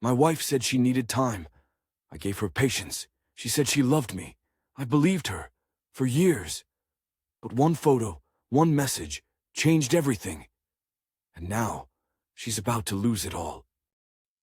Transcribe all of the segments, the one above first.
My wife said she needed time. I gave her patience. She said she loved me. I believed her. For years. But one photo, one message, changed everything. And now, she's about to lose it all.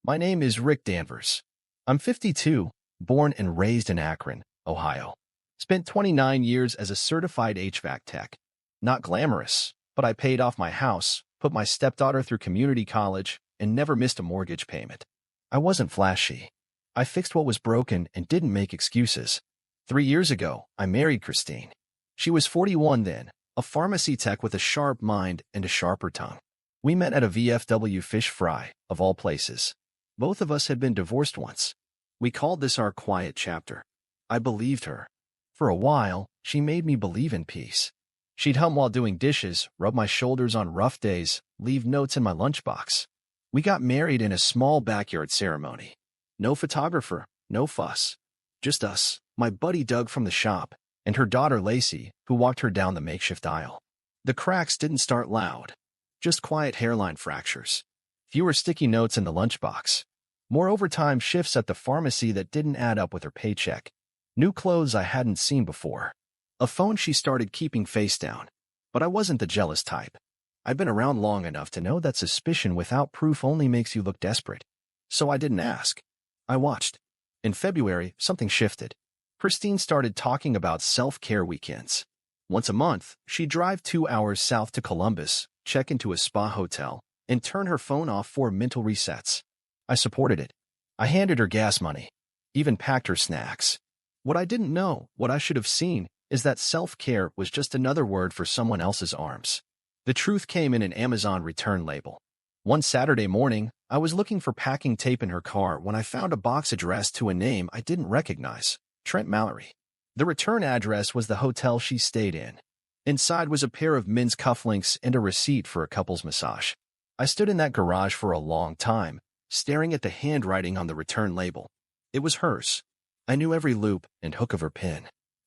My name is Rick Danvers. I'm 52, born and raised in Akron, Ohio. Spent 29 years as a certified HVAC tech. Not glamorous, but I paid off my house, put my stepdaughter through community college, and never missed a mortgage payment. I wasn't flashy. I fixed what was broken and didn't make excuses. 3 years ago, I married Christine. She was 41 then, a pharmacy tech with a sharp mind and a sharper tongue. We met at a VFW fish fry, of all places. Both of us had been divorced once. We called this our quiet chapter. I believed her. For a while, she made me believe in peace. She'd hum while doing dishes, rub my shoulders on rough days, leave notes in my lunchbox. We got married in a small backyard ceremony. No photographer, no fuss. Just us, my buddy Doug from the shop, and her daughter Lacey, who walked her down the makeshift aisle. The cracks didn't start loud. Just quiet hairline fractures. Fewer sticky notes in the lunchbox. More overtime shifts at the pharmacy that didn't add up with her paycheck. New clothes I hadn't seen before. A phone she started keeping face down. But I wasn't the jealous type. I'd been around long enough to know that suspicion without proof only makes you look desperate. So I didn't ask. I watched. In February, something shifted. Christine started talking about self-care weekends. Once a month, she'd drive 2 hours south to Columbus, check into a spa hotel, and turn her phone off for mental resets. I supported it. I handed her gas money, even packed her snacks. What I didn't know, what I should have seen, is that self-care was just another word for someone else's arms. The truth came in an Amazon return label. One Saturday morning, I was looking for packing tape in her car when I found a box addressed to a name I didn't recognize, Trent Mallory. The return address was the hotel she stayed in. Inside was a pair of men's cufflinks and a receipt for a couple's massage. I stood in that garage for a long time, staring at the handwriting on the return label. It was hers. I knew every loop and hook of her pin.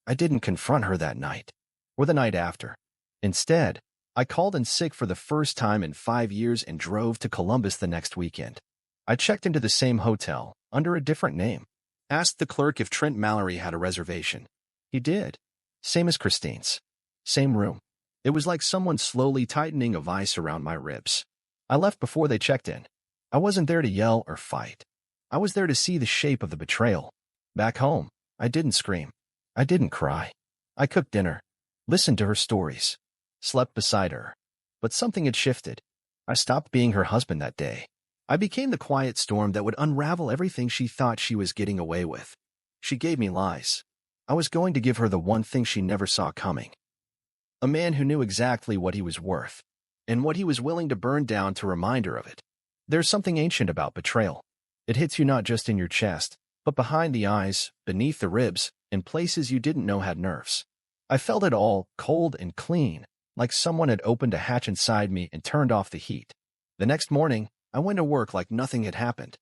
I didn't confront her that night, or the night after. Instead, I called in sick for the first time in 5 years and drove to Columbus the next weekend. I checked into the same hotel, under a different name. Asked the clerk if Trent Mallory had a reservation. He did. Same as Christine's. Same room. It was like someone slowly tightening a vice around my ribs. I left before they checked in. I wasn't there to yell or fight. I was there to see the shape of the betrayal. Back home, I didn't scream. I didn't cry. I cooked dinner, listened to her stories, slept beside her. But something had shifted. I stopped being her husband that day. I became the quiet storm that would unravel everything she thought she was getting away with. She gave me lies. I was going to give her the one thing she never saw coming. A man who knew exactly what he was worth, and what he was willing to burn down to remind her of it. There's something ancient about betrayal. It hits you not just in your chest, but behind the eyes, beneath the ribs, in places you didn't know had nerves. I felt it all, cold and clean, like someone had opened a hatch inside me and turned off the heat. The next morning, I went to work like nothing had happened.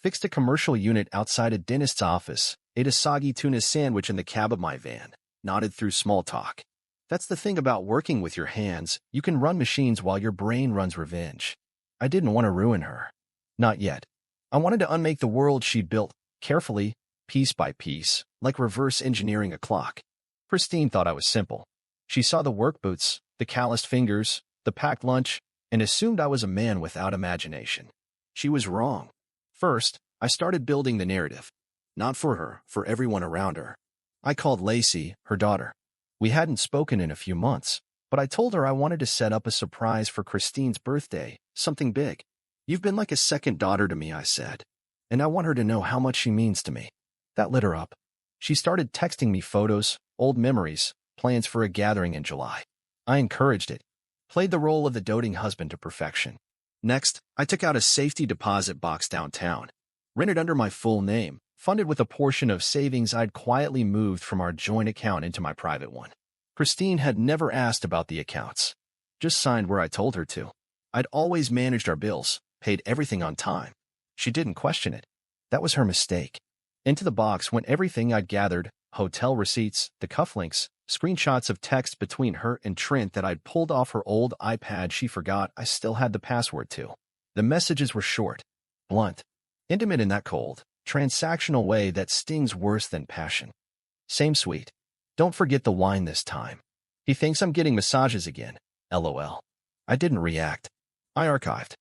Fixed a commercial unit outside a dentist's office, ate a soggy tuna sandwich in the cab of my van, nodded through small talk. That's the thing about working with your hands, you can run machines while your brain runs revenge. I didn't want to ruin her. Not yet. I wanted to unmake the world she'd built, carefully, piece by piece, like reverse engineering a clock. Christine thought I was simple. She saw the work boots, the calloused fingers, the packed lunch, and assumed I was a man without imagination. She was wrong. First, I started building the narrative. Not for her, for everyone around her. I called Lacey, her daughter. We hadn't spoken in a few months, but I told her I wanted to set up a surprise for Christine's birthday, something big. You've been like a second daughter to me, I said, and I want her to know how much she means to me. That lit her up. She started texting me photos, old memories, plans for a gathering in July. I encouraged it, played the role of the doting husband to perfection. Next, I took out a safety deposit box downtown, rented under my full name, funded with a portion of savings I'd quietly moved from our joint account into my private one. Christine had never asked about the accounts, just signed where I told her to. I'd always managed our bills, paid everything on time. She didn't question it. That was her mistake. Into the box went everything I'd gathered, hotel receipts, the cufflinks, screenshots of texts between her and Trent that I'd pulled off her old iPad she forgot I still had the password to. The messages were short, blunt. Intimate in that cold, transactional way that stings worse than passion. Same sweet. Don't forget the wine this time. He thinks I'm getting massages again. LOL. I didn't react. I archived.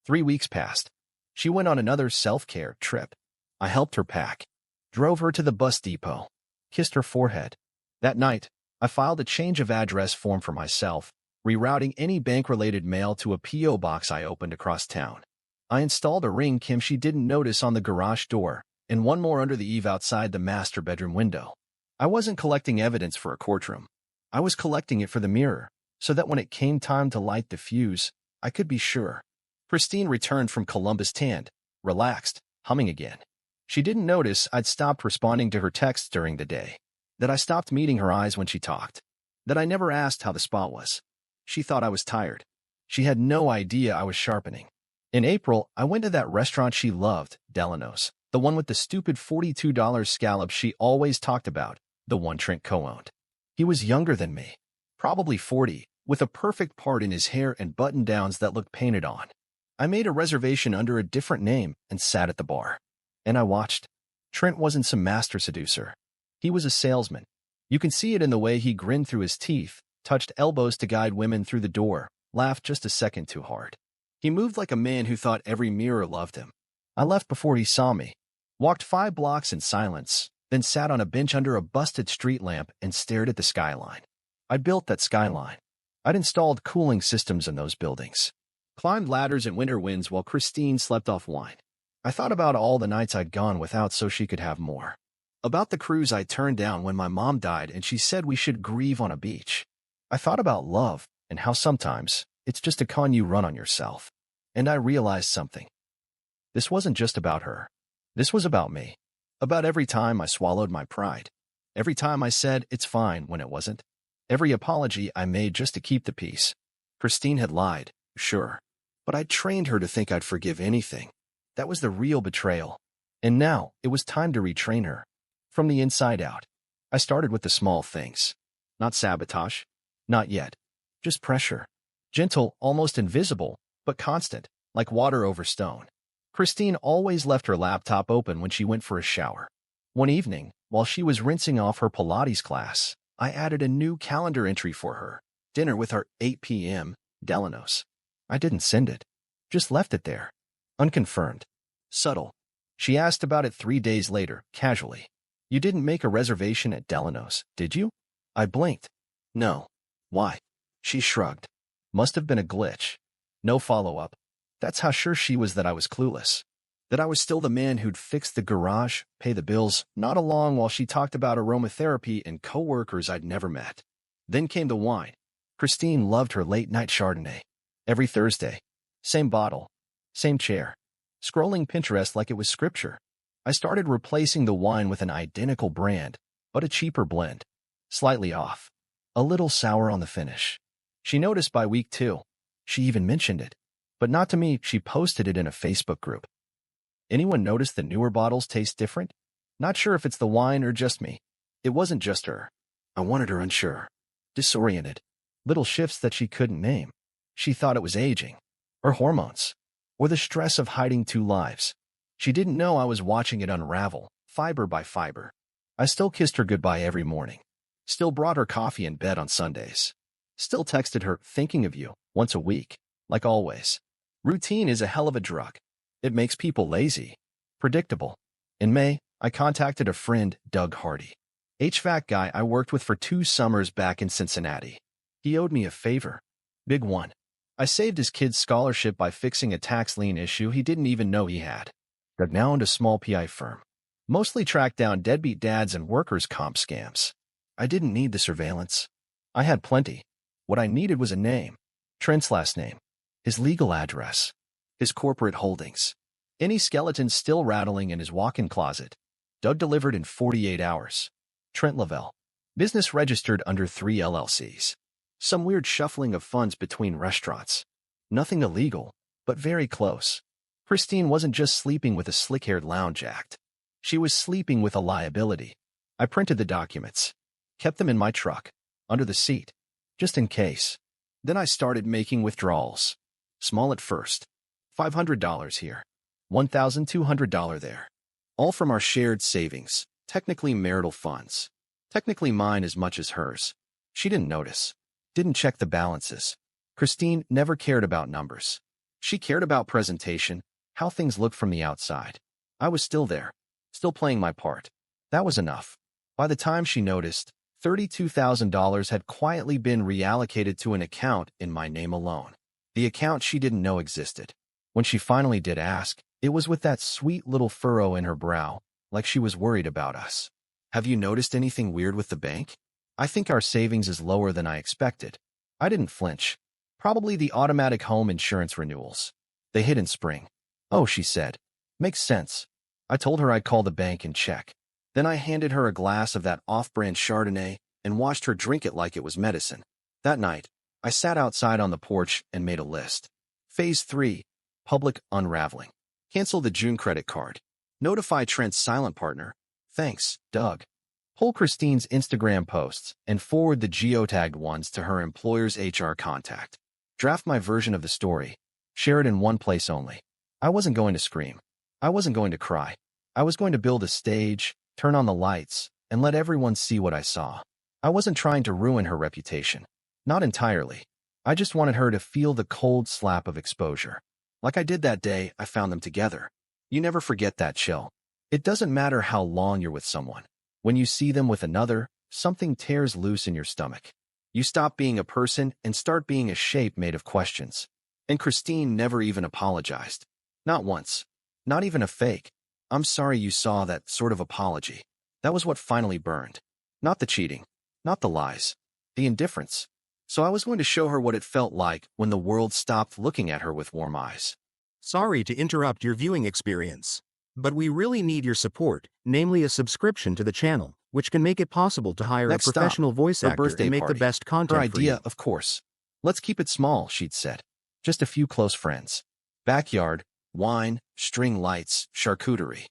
3 weeks passed. She went on another self-care trip. I helped her pack. Drove her to the bus depot. Kissed her forehead. That night, I filed a change of address form for myself, rerouting any bank-related mail to a P.O. box I opened across town. I installed a ring she didn't notice on the garage door, and one more under the eave outside the master bedroom window. I wasn't collecting evidence for a courtroom. I was collecting it for the mirror, so that when it came time to light the fuse, I could be sure. Christine returned from Columbus tanned, relaxed, humming again. She didn't notice I'd stopped responding to her texts during the day, that I stopped meeting her eyes when she talked, that I never asked how the spot was. She thought I was tired. She had no idea I was sharpening. In April, I went to that restaurant she loved, Delano's, the one with the stupid $42 scallops she always talked about, the one Trent co-owned. He was younger than me, probably 40, with a perfect part in his hair and button-downs that looked painted on. I made a reservation under a different name and sat at the bar. And I watched. Trent wasn't some master seducer. He was a salesman. You can see it in the way he grinned through his teeth, touched elbows to guide women through the door, laughed just a second too hard. He moved like a man who thought every mirror loved him. I left before he saw me, walked 5 blocks in silence, then sat on a bench under a busted street lamp and stared at the skyline. I built that skyline. I'd installed cooling systems in those buildings, climbed ladders in winter winds while Christine slept off wine. I thought about all the nights I'd gone without so she could have more. About the cruise I turned down when my mom died and she said we should grieve on a beach. I thought about love and how sometimes it's just a con you run on yourself. And I realized something. This wasn't just about her. This was about me. About every time I swallowed my pride. Every time I said it's fine when it wasn't. Every apology I made just to keep the peace. Christine had lied, sure. But I'd trained her to think I'd forgive anything. That was the real betrayal. And now it was time to retrain her. From the inside out. I started with the small things. Not sabotage. Not yet. Just pressure. Gentle, almost invisible, but constant, like water over stone. Christine always left her laptop open when she went for a shower. One evening, while she was rinsing off her Pilates class, I added a new calendar entry for her. Dinner with her 8 p.m. Delano's. I didn't send it. Just left it there. Unconfirmed. Subtle. She asked about it 3 days later, casually. You didn't make a reservation at Delano's, did you? I blinked. No. Why? She shrugged. Must have been a glitch. No follow-up. That's how sure she was that I was clueless. That I was still the man who'd fix the garage, pay the bills, nod along while she talked about aromatherapy and co-workers I'd never met. Then came the wine. Christine loved her late-night Chardonnay. Every Thursday. Same bottle. Same chair. Scrolling Pinterest like it was scripture. I started replacing the wine with an identical brand, but a cheaper blend. Slightly off. A little sour on the finish. She noticed by week 2. She even mentioned it. But not to me, she posted it in a Facebook group. Anyone notice the newer bottles taste different? Not sure if it's the wine or just me. It wasn't just her. I wanted her unsure. Disoriented. Little shifts that she couldn't name. She thought it was aging. Or hormones. Or the stress of hiding 2 lives. She didn't know I was watching it unravel, fiber by fiber. I still kissed her goodbye every morning. Still brought her coffee in bed on Sundays. Still texted her, thinking of you, once a week. Like always. Routine is a hell of a drug. It makes people lazy. Predictable. In May, I contacted a friend, Doug Hardy. HVAC guy I worked with for 2 summers back in Cincinnati. He owed me a favor. Big one. I saved his kid's scholarship by fixing a tax lien issue he didn't even know he had. Doug now owned a small PI firm. Mostly tracked down deadbeat dads and workers' comp scams. I didn't need the surveillance. I had plenty. What I needed was a name. Trent's last name. His legal address. His corporate holdings. Any skeletons still rattling in his walk-in closet. Doug delivered in 48 hours. Trent Lavelle. Business registered under 3 LLCs. Some weird shuffling of funds between restaurants. Nothing illegal, but very close. Christine wasn't just sleeping with a slick-haired lounge act. She was sleeping with a liability. I printed the documents. Kept them in my truck. Under the seat. Just in case. Then I started making withdrawals. Small at first. $500 here. $1,200 there. All from our shared savings, technically marital funds. Technically mine as much as hers. She didn't notice. Didn't check the balances. Christine never cared about numbers. She cared about presentation, how things looked from the outside. I was still there, still playing my part. That was enough. By the time she noticed, $32,000 had quietly been reallocated to an account in my name alone. The account she didn't know existed. When she finally did ask, it was with that sweet little furrow in her brow, like she was worried about us. Have you noticed anything weird with the bank? I think our savings is lower than I expected. I didn't flinch. Probably the automatic home insurance renewals. They hit in spring. Oh, she said. Makes sense. I told her I'd call the bank and check. Then I handed her a glass of that off-brand Chardonnay and watched her drink it like it was medicine. That night, I sat outside on the porch and made a list. Phase 3, public unraveling. Cancel the June credit card. Notify Trent's silent partner. Thanks, Doug. Pull Christine's Instagram posts and forward the geotagged ones to her employer's HR contact. Draft my version of the story. Share it in one place only. I wasn't going to scream. I wasn't going to cry. I was going to build a stage, turn on the lights, and let everyone see what I saw. I wasn't trying to ruin her reputation. Not entirely. I just wanted her to feel the cold slap of exposure. Like I did that day I found them together. You never forget that chill. It doesn't matter how long you're with someone. When you see them with another, something tears loose in your stomach. You stop being a person and start being a shape made of questions. And Christine never even apologized. Not once. Not even a fake. I'm sorry you saw that sort of apology. That was what finally burned. Not the cheating. Not the lies. The indifference. So I was going to show her what it felt like when the world stopped looking at her with warm eyes. Sorry to interrupt your viewing experience, but we really need your support, namely a subscription to the channel, which can make it possible to hire Next a professional voice her actor birthday and make party. the best Her content for idea, you. of course. Let's keep it small, she'd said. Just a few close friends. Backyard, wine, string lights, charcuterie.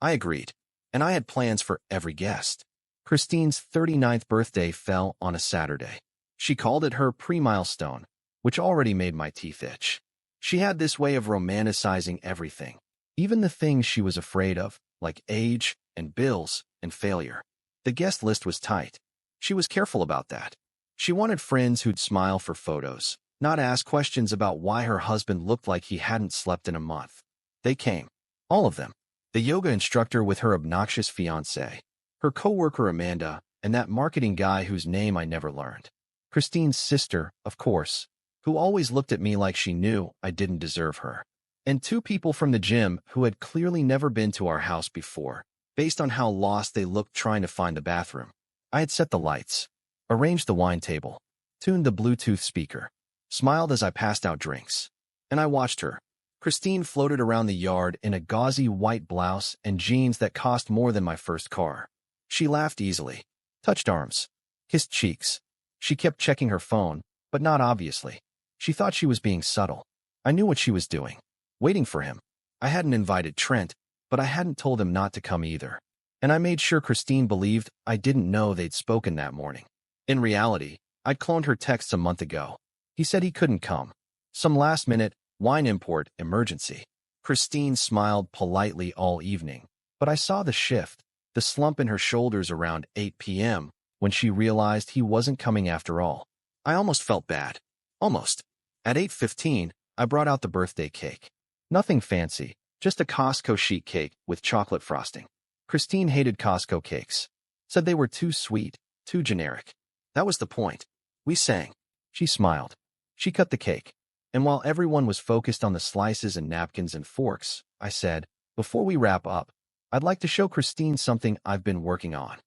I agreed, and I had plans for every guest. Christine's 39th birthday fell on a Saturday. She called it her pre-milestone, which already made my teeth itch. She had this way of romanticizing everything, even the things she was afraid of, like age and bills and failure. The guest list was tight. She was careful about that. She wanted friends who'd smile for photos, not ask questions about why her husband looked like he hadn't slept in a month. They came. All of them. The yoga instructor with her obnoxious fiancé, her coworker Amanda, and that marketing guy whose name I never learned. Christine's sister, of course, who always looked at me like she knew I didn't deserve her. And two people from the gym who had clearly never been to our house before, based on how lost they looked trying to find the bathroom. I had set the lights, arranged the wine table, tuned the Bluetooth speaker, smiled as I passed out drinks. And I watched her. Christine floated around the yard in a gauzy white blouse and jeans that cost more than my first car. She laughed easily, touched arms, kissed cheeks. She kept checking her phone, but not obviously. She thought she was being subtle. I knew what she was doing. Waiting for him. I hadn't invited Trent, but I hadn't told him not to come either. And I made sure Christine believed I didn't know they'd spoken that morning. In reality, I'd cloned her texts a month ago. He said he couldn't come. Some last-minute, wine import emergency. Christine smiled politely all evening, but I saw the shift, the slump in her shoulders around 8 p.m. when she realized he wasn't coming after all. I almost felt bad. Almost. At 8:15, I brought out the birthday cake. Nothing fancy, just a Costco sheet cake with chocolate frosting. Christine hated Costco cakes. Said they were too sweet, too generic. That was the point. We sang. She smiled. She cut the cake. And while everyone was focused on the slices and napkins and forks, I said, before we wrap up, I'd like to show Christine something I've been working on.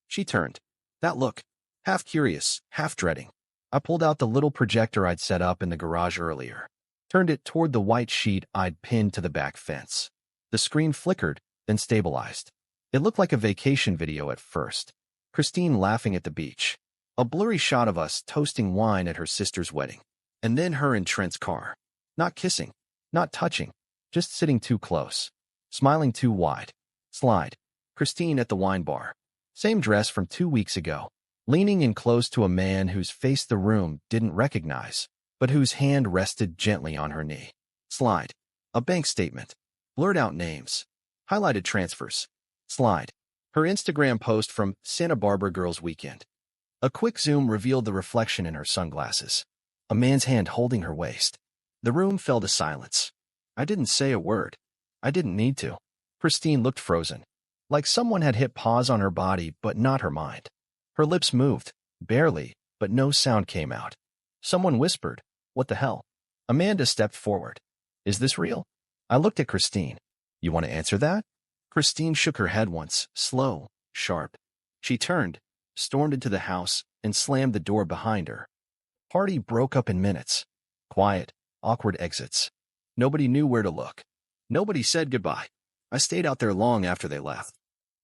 She turned. That look. Half curious, half dreading. I pulled out the little projector I'd set up in the garage earlier. Turned it toward the white sheet I'd pinned to the back fence. The screen flickered, then stabilized. It looked like a vacation video at first. Christine laughing at the beach. A blurry shot of us toasting wine at her sister's wedding. And then her in Trent's car. Not kissing. Not touching. Just sitting too close. Smiling too wide. Slide. Christine at the wine bar. Same dress from 2 weeks ago. Leaning in close to a man whose face the room didn't recognize, but whose hand rested gently on her knee. Slide. A bank statement. Blurred out names. Highlighted transfers. Slide. Her Instagram post from Santa Barbara Girls Weekend. A quick zoom revealed the reflection in her sunglasses. A man's hand holding her waist. The room fell to silence. I didn't say a word. I didn't need to. Christine looked frozen. Like someone had hit pause on her body, but not her mind. Her lips moved. Barely, but no sound came out. Someone whispered, "What the hell?" Amanda stepped forward. "Is this real?" I looked at Christine. "You want to answer that?" Christine shook her head once, slow, sharp. She turned, stormed into the house, and slammed the door behind her. Party broke up in minutes. Quiet, awkward exits. Nobody knew where to look. Nobody said goodbye. I stayed out there long after they left.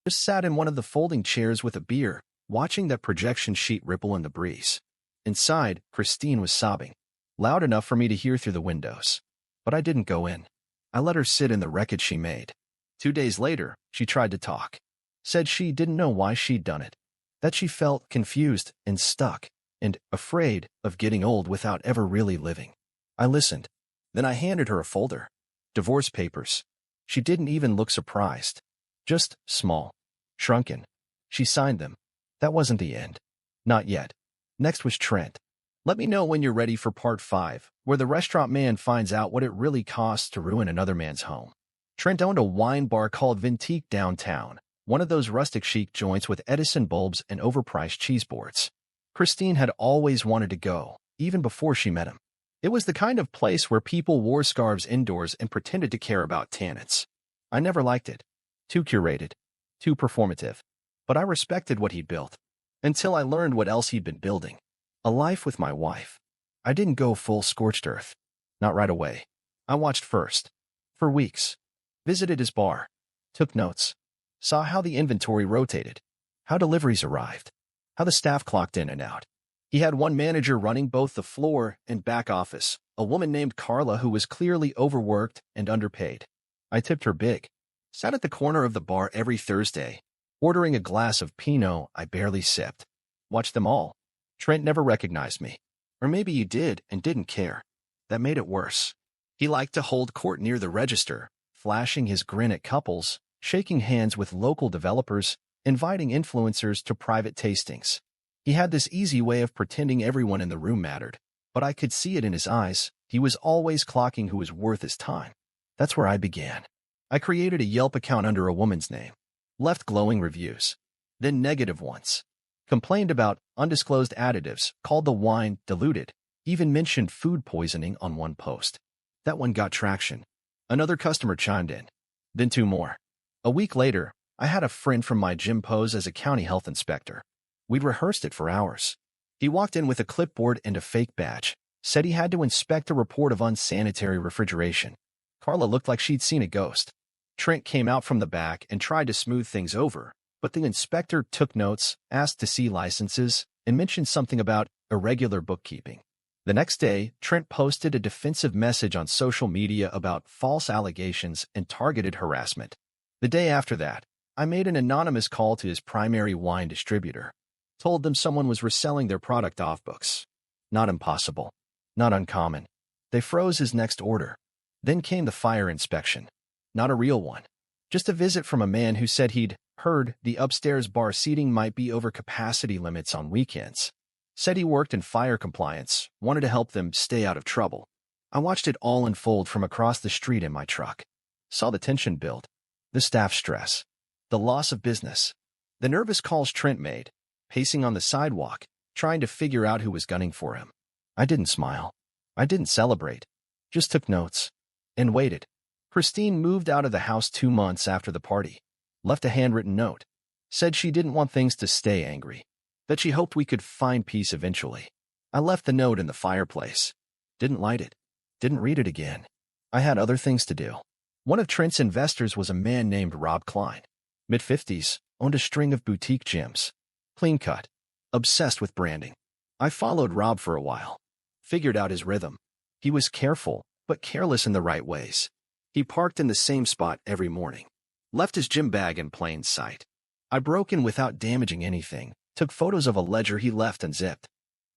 Just sat in one of the folding chairs with a beer, watching that projection sheet ripple in the breeze. Inside, Christine was sobbing, loud enough for me to hear through the windows. But I didn't go in. I let her sit in the wreckage she made. 2 days later, she tried to talk. Said she didn't know why she'd done it. That she felt confused and stuck and afraid of getting old without ever really living. I listened. Then I handed her a folder. Divorce papers. She didn't even look surprised. Just small. Shrunken. She signed them. That wasn't the end. Not yet. Next was Trent. Let me know when you're ready for part 5, where the restaurant man finds out what it really costs to ruin another man's home. Trent owned a wine bar called Vintique downtown, one of those rustic chic joints with Edison bulbs and overpriced cheese boards. Christine had always wanted to go, even before she met him. It was the kind of place where people wore scarves indoors and pretended to care about tenants. I never liked it. Too curated. Too performative. But I respected what he'd built. Until I learned what else he'd been building. A life with my wife. I didn't go full scorched earth. Not right away. I watched first. For weeks. Visited his bar. Took notes. Saw how the inventory rotated. How deliveries arrived. How the staff clocked in and out. He had one manager running both the floor and back office, a woman named Carla who was clearly overworked and underpaid. I tipped her big. Sat at the corner of the bar every Thursday, ordering a glass of Pinot I barely sipped. Watched them all. Trent never recognized me. Or maybe he did and didn't care. That made it worse. He liked to hold court near the register, flashing his grin at couples, shaking hands with local developers, inviting influencers to private tastings. He had this easy way of pretending everyone in the room mattered, but I could see it in his eyes. He was always clocking who was worth his time. That's where I began. I created a Yelp account under a woman's name. Left glowing reviews. Then negative ones. Complained about undisclosed additives, called the wine diluted, even mentioned food poisoning on one post. That one got traction. Another customer chimed in. Then 2 more. A week later, I had a friend from my gym pose as a county health inspector. We'd rehearsed it for hours. He walked in with a clipboard and a fake badge. Said he had to inspect a report of unsanitary refrigeration. Carla looked like she'd seen a ghost. Trent came out from the back and tried to smooth things over, but the inspector took notes, asked to see licenses, and mentioned something about irregular bookkeeping. The next day, Trent posted a defensive message on social media about false allegations and targeted harassment. The day after that, I made an anonymous call to his primary wine distributor. Told them someone was reselling their product off books. Not impossible. Not uncommon. They froze his next order. Then came the fire inspection. Not a real one. Just a visit from a man who said he'd heard the upstairs bar seating might be over capacity limits on weekends. Said he worked in fire compliance, wanted to help them stay out of trouble. I watched it all unfold from across the street in my truck. Saw the tension build. The staff stress. The loss of business. The nervous calls Trent made, pacing on the sidewalk, trying to figure out who was gunning for him. I didn't smile. I didn't celebrate. Just took notes. And waited. Christine moved out of the house 2 months after the party. Left a handwritten note. Said she didn't want things to stay angry. That she hoped we could find peace eventually. I left the note in the fireplace. Didn't light it. Didn't read it again. I had other things to do. One of Trent's investors was a man named Rob Klein. Mid-50s, owned a string of boutique gyms. Clean cut. Obsessed with branding. I followed Rob for a while. Figured out his rhythm. He was careful, but careless in the right ways. He parked in the same spot every morning. Left his gym bag in plain sight. I broke in without damaging anything, took photos of a ledger he left unzipped.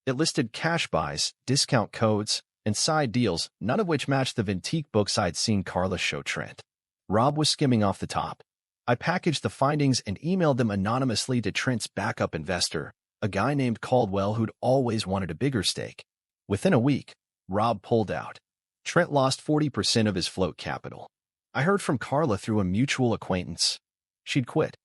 It listed cash buys, discount codes, and side deals, none of which matched the Vintique books I'd seen Carla show Trent. Rob was skimming off the top. I packaged the findings and emailed them anonymously to Trent's backup investor, a guy named Caldwell who'd always wanted a bigger stake. Within a week, Rob pulled out. Trent lost 40% of his float capital. I heard from Carla through a mutual acquaintance. She'd quit.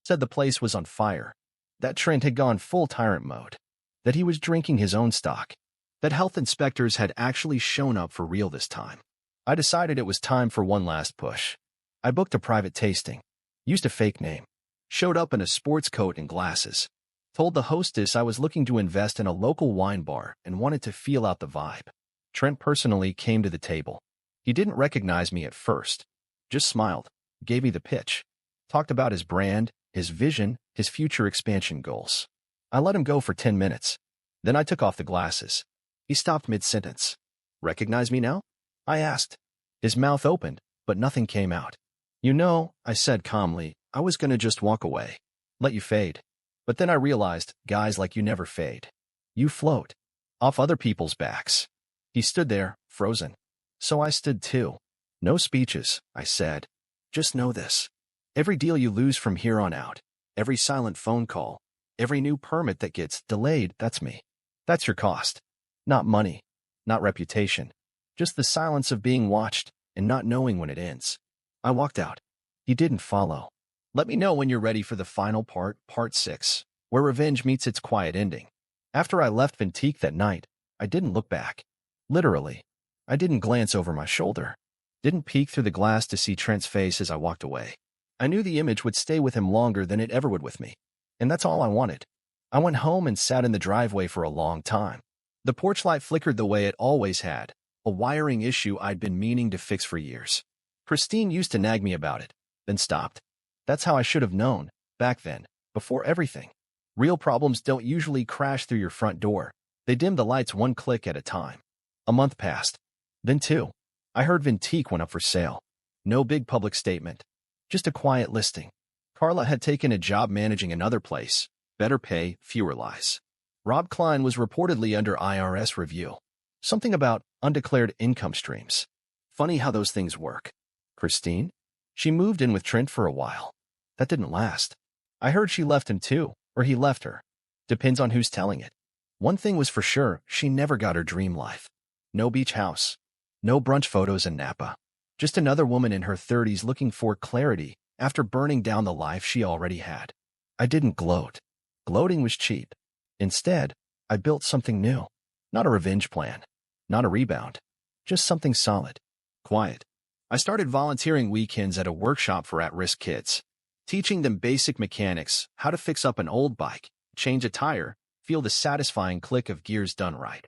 Said the place was on fire. That Trent had gone full tyrant mode. That he was drinking his own stock. That health inspectors had actually shown up for real this time. I decided it was time for one last push. I booked a private tasting. Used a fake name. Showed up in a sports coat and glasses. Told the hostess I was looking to invest in a local wine bar and wanted to feel out the vibe. Trent personally came to the table. He didn't recognize me at first. Just smiled. Gave me the pitch. Talked about his brand, his vision, his future expansion goals. I let him go for 10 minutes. Then I took off the glasses. He stopped mid-sentence. Recognize me now? I asked. His mouth opened, but nothing came out. You know, I said calmly, I was gonna just walk away. Let you fade. But then I realized, guys like you never fade. You float. Off other people's backs. He stood there, frozen. So I stood too. No speeches, I said. Just know this. Every deal you lose from here on out, every silent phone call, every new permit that gets delayed, that's me. That's your cost. Not money. Not reputation. Just the silence of being watched and not knowing when it ends. I walked out. He didn't follow. Let me know when you're ready for the final part, part 6, where revenge meets its quiet ending. After I left Ventique that night, I didn't look back. Literally. I didn't glance over my shoulder. Didn't peek through the glass to see Trent's face as I walked away. I knew the image would stay with him longer than it ever would with me. And that's all I wanted. I went home and sat in the driveway for a long time. The porch light flickered the way it always had, a wiring issue I'd been meaning to fix for years. Christine used to nag me about it, then stopped. That's how I should have known, back then, before everything. Real problems don't usually crash through your front door. They dim the lights one click at a time. A month passed. Then 2. I heard Ventique went up for sale. No big public statement. Just a quiet listing. Carla had taken a job managing another place. Better pay, fewer lies. Rob Klein was reportedly under IRS review. Something about undeclared income streams. Funny how those things work. Christine? She moved in with Trent for a while. That didn't last. I heard she left him too, or he left her. Depends on who's telling it. One thing was for sure, she never got her dream life. No beach house. No brunch photos in Napa. Just another woman in her 30s looking for clarity after burning down the life she already had. I didn't gloat. Gloating was cheap. Instead, I built something new. Not a revenge plan. Not a rebound. Just something solid. Quiet. I started volunteering weekends at a workshop for at-risk kids. Teaching them basic mechanics, how to fix up an old bike, change a tire, feel the satisfying click of gears done right.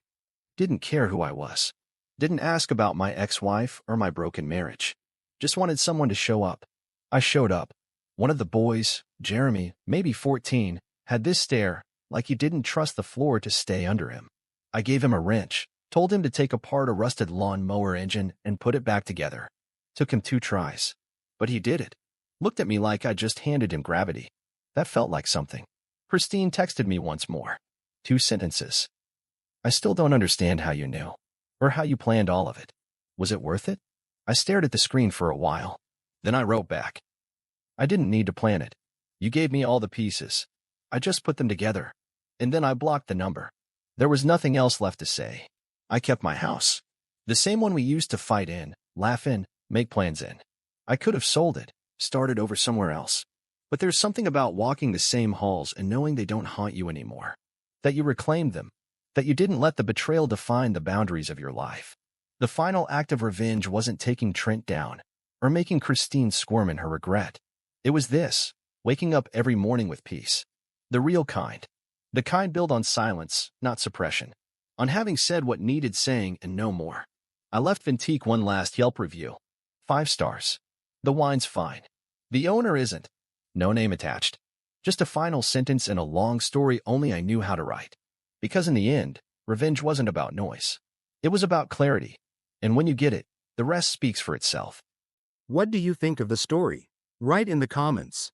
Didn't care who I was. Didn't ask about my ex-wife or my broken marriage. Just wanted someone to show up. I showed up. One of the boys, Jeremy, maybe 14, had this stare, like he didn't trust the floor to stay under him. I gave him a wrench, told him to take apart a rusted lawn mower engine and put it back together. Took him 2 tries. But he did it. Looked at me like I just handed him gravity. That felt like something. Christine texted me once more. 2 sentences. I still don't understand how you knew. Or how you planned all of it. Was it worth it? I stared at the screen for a while. Then I wrote back. I didn't need to plan it. You gave me all the pieces. I just put them together. And then I blocked the number. There was nothing else left to say. I kept my house. The same one we used to fight in, laugh in, make plans in. I could have sold it, started over somewhere else. But there's something about walking the same halls and knowing they don't haunt you anymore. That you reclaimed them. That you didn't let the betrayal define the boundaries of your life. The final act of revenge wasn't taking Trent down or making Christine squirm in her regret. It was this, waking up every morning with peace. The real kind. The kind built on silence, not suppression. On having said what needed saying and no more. I left Ventique one last Yelp review. 5 stars. The wine's fine. The owner isn't. No name attached. Just a final sentence in a long story only I knew how to write. Because in the end, revenge wasn't about noise. It was about clarity. And when you get it, the rest speaks for itself. What do you think of the story? Write in the comments.